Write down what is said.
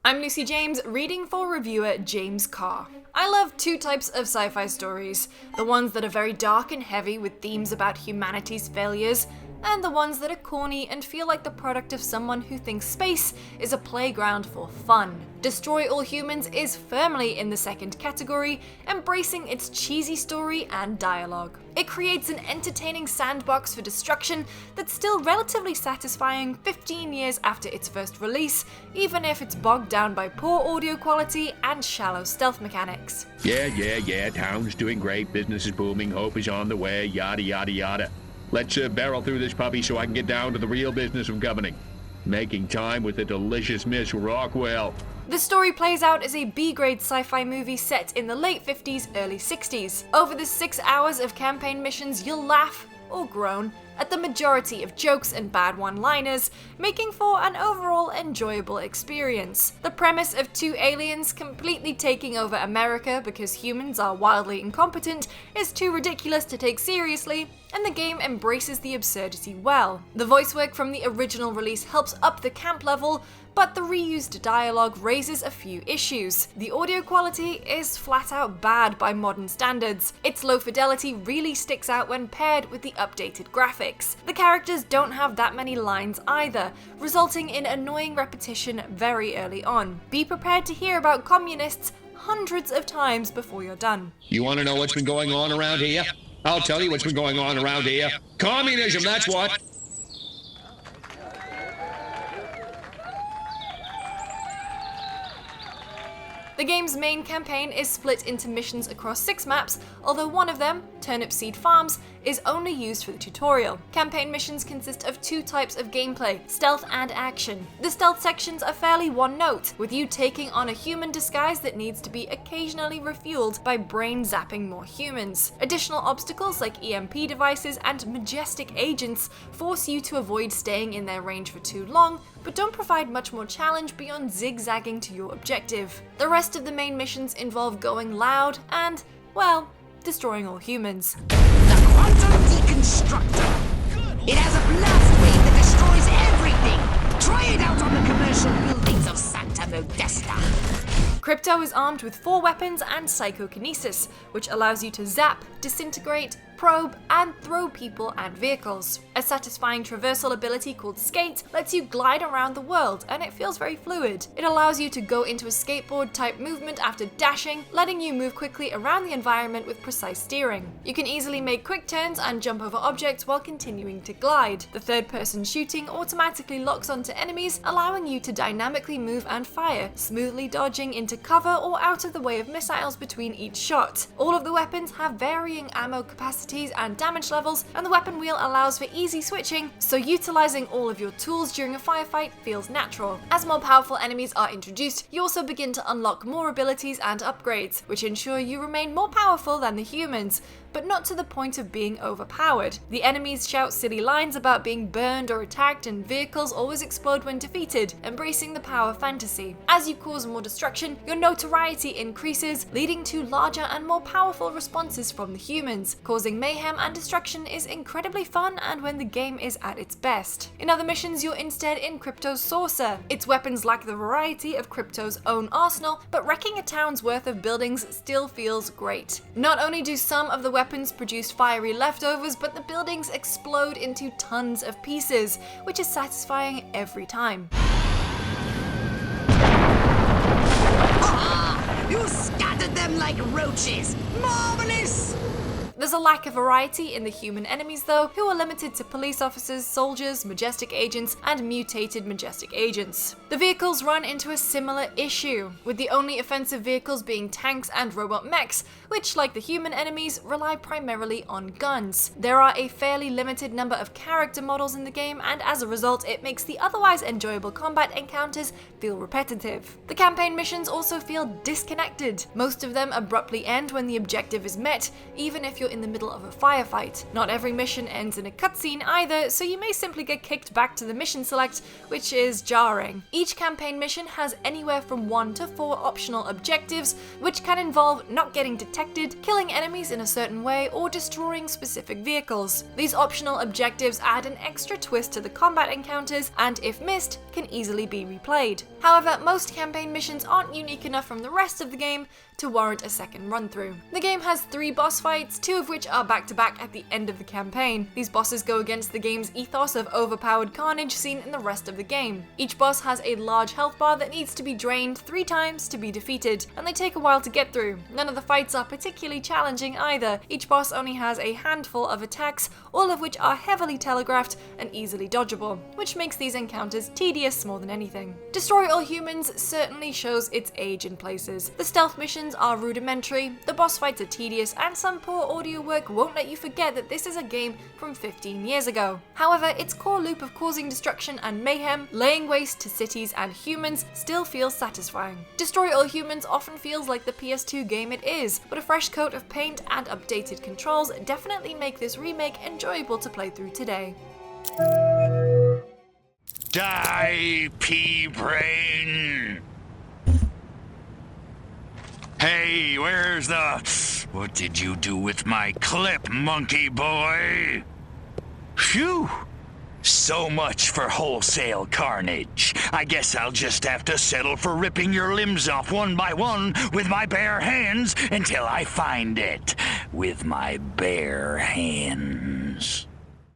I'm Lucy James, reading for reviewer James Carr. I love two types of sci-fi stories, the ones that are very dark and heavy with themes about humanity's failures, and the ones that are corny and feel like the product of someone who thinks space is a playground for fun. Destroy All Humans is firmly in the second category, embracing its cheesy story and dialogue. It creates an entertaining sandbox for destruction that's still relatively satisfying 15 years after its first release, even if it's bogged down by poor audio quality and shallow stealth mechanics. Yeah, town's doing great, business is booming, hope is on the way, yada yada yada. Let's barrel through this puppy so I can get down to the real business of governing. Making time with the delicious Miss Rockwell. The story plays out as a B-grade sci-fi movie set in the late 50s, early 60s. Over the 6 hours of campaign missions, you'll laugh, or groan, at the majority of jokes and bad one-liners, making for an overall enjoyable experience. The premise of two aliens completely taking over America because humans are wildly incompetent is too ridiculous to take seriously, and the game embraces the absurdity well. The voice work from the original release helps up the camp level, but the reused dialogue raises a few issues. The audio quality is flat out bad by modern standards. Its low fidelity really sticks out when paired with the updated graphics. The characters don't have that many lines either, resulting in annoying repetition very early on. Be prepared to hear about communists hundreds of times before you're done. You want to know what's been going on around here? I'll tell you what's been going on around here. Communism, that's what! The game's main campaign is split into missions across 6 maps, although one of them, Turnip Seed Farms, is only used for the tutorial. Campaign missions consist of 2 types of gameplay, stealth and action. The stealth sections are fairly one-note, with you taking on a human disguise that needs to be occasionally refueled by brain zapping more humans. Additional obstacles like EMP devices and majestic agents force you to avoid staying in their range for too long, but don't provide much more challenge beyond zigzagging to your objective. The rest of the main missions involve going loud and, well, destroying all humans. The Quantum Deconstructor. It has a blast wave that destroys everything. Try it out on the commercial buildings of Santa Modesta. Crypto is armed with 4 weapons and psychokinesis, which allows you to zap, disintegrate, probe, and throw people and vehicles. A satisfying traversal ability called Skate lets you glide around the world, and it feels very fluid. It allows you to go into a skateboard-type movement after dashing, letting you move quickly around the environment with precise steering. You can easily make quick turns and jump over objects while continuing to glide. The third-person shooting automatically locks onto enemies, allowing you to dynamically move and fire, smoothly dodging into cover or out of the way of missiles between each shot. All of the weapons have varying ammo capacities and damage levels, and the weapon wheel allows for easy switching, so utilizing all of your tools during a firefight feels natural. As more powerful enemies are introduced, you also begin to unlock more abilities and upgrades, which ensure you remain more powerful than the humans, but not to the point of being overpowered. The enemies shout silly lines about being burned or attacked, and vehicles always explode when defeated, embracing the power fantasy. As you cause more destruction, your notoriety increases, leading to larger and more powerful responses from the humans. Causing mayhem and destruction is incredibly fun and when the game is at its best. In other missions, you're instead in Crypto's saucer. Its weapons lack the variety of Crypto's own arsenal, but wrecking a town's worth of buildings still feels great. Not only do some of the weapons produce fiery leftovers, but the buildings explode into tons of pieces, which is satisfying every time. Ah, you scattered them like roaches. Marvelous! There's a lack of variety in the human enemies though, who are limited to police officers, soldiers, majestic agents, and mutated majestic agents. The vehicles run into a similar issue, with the only offensive vehicles being tanks and robot mechs, which, like the human enemies, rely primarily on guns. There are a fairly limited number of character models in the game, and as a result, it makes the otherwise enjoyable combat encounters feel repetitive. The campaign missions also feel disconnected. Most of them abruptly end when the objective is met, even if you're in the middle of a firefight. Not every mission ends in a cutscene either, so you may simply get kicked back to the mission select, which is jarring. Each campaign mission has anywhere from 1 to 4 optional objectives, which can involve not getting detected, killing enemies in a certain way, or destroying specific vehicles. These optional objectives add an extra twist to the combat encounters, and if missed, can easily be replayed. However, most campaign missions aren't unique enough from the rest of the game to warrant a second run-through. The game has 3 boss fights, 2 of which are back-to-back at the end of the campaign. These bosses go against the game's ethos of overpowered carnage seen in the rest of the game. Each boss has a large health bar that needs to be drained 3 times to be defeated, and they take a while to get through. None of the fights are particularly challenging either. Each boss only has a handful of attacks, all of which are heavily telegraphed and easily dodgeable, which makes these encounters tedious more than anything. Destroy All Humans certainly shows its age in places. The stealth missions are rudimentary, the boss fights are tedious, and some poor audio work won't let you forget that this is a game from 15 years ago. However, its core loop of causing destruction and mayhem, laying waste to cities and humans, still feels satisfying. Destroy All Humans often feels like the PS2 game it is, but a fresh coat of paint and updated controls definitely make this remake enjoyable to play through today. Die, pea-brain! Hey, where's the... What did you do with my clip, monkey boy? Phew! So much for wholesale carnage. I guess I'll just have to settle for ripping your limbs off one by one with my bare hands until I find it. With my bare hands.